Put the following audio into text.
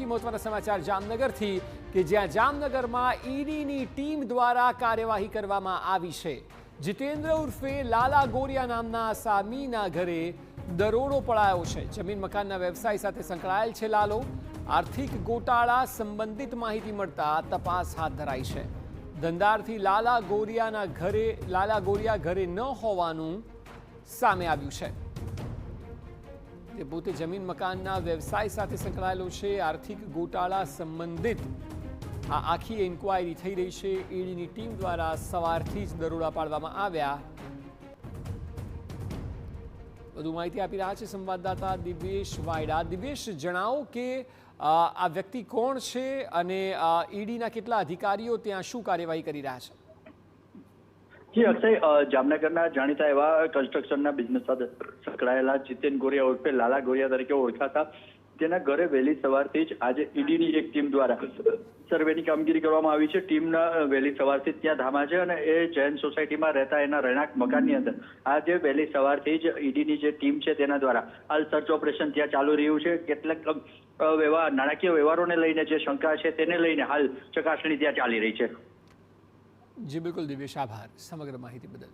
સૌથી મહત્વના સમાચાર જામનગરથી કે જ્યાં જામનગરમાં ઈડીની ટીમ દ્વારા કાર્યવાહી કરવામાં આવી છે। જીતેન્દ્ર ઉર્ફે લાલા ગોરિયા નામના આસામીના ઘરે દરોડો પડાયો છે। જમીન મકાનના વ્યવસાય સાથે સંકળાયેલ છે લાલો। આર્થિક ગોટાળા સંબંધિત માહિતી મળતા તપાસ હાથ ધરાઈ છે। ધંધારથી લાલા ગોરિયા ઘરે ન હોવાનું સામે આવ્યું છે। તે પોતે જમીન મકાનના વ્યવસાય સાથે સંકળાયેલો છે। આર્થિક ગોટાળા સંબંધિત આ આખી ઇન્ક્વાયરી થઈ રહી છે। ઈડીની ટીમ દ્વારા સવારથી જ દરોડા પાડવામાં આવ્યા। વધુ માહિતી આપી રહ્યા છે સંવાદદાતા દિવ્યેશ વાયડા। દિવ્યેશ, જણાવો કે આ વ્યક્તિ કોણ છે અને ઈડીના કેટલા અધિકારીઓ ત્યાં શું કાર્યવાહી કરી રહ્યા છે? જી અક્ષય, જામનગરના જાણીતા એવા કન્સ્ટ્રક્શનના બિઝનેસ સાથે સંકળાયેલા જીતેન ગોરિયા ઉર્ફે લાલા ગોરિયા તરીકે ઓળખાતા તેના ઘરે વહેલી સવારથી જ આજે ઈડીની એક ટીમ દ્વારા સર્વેની કામગીરી કરવામાં આવી છે। ટીમના વહેલી સવારથી જ ત્યાં ધામા છે અને એ જૈન સોસાયટીમાં રહેતા એના રહેણાંક મકાનની અંદર આજે વહેલી સવારથી જ ઈડીની જે ટીમ છે તેના દ્વારા હાલ સર્ચ ઓપરેશન ત્યાં ચાલુ રહ્યું છે। કેટલાક નાણાકીય વ્યવહારોને લઈને જે શંકા છે તેને લઈને હાલ ચકાસણી ત્યાં ચાલી રહી છે। જી બિલકુલ દિવ્યેશ, આભાર સમગ્ર માહિતી બદલ।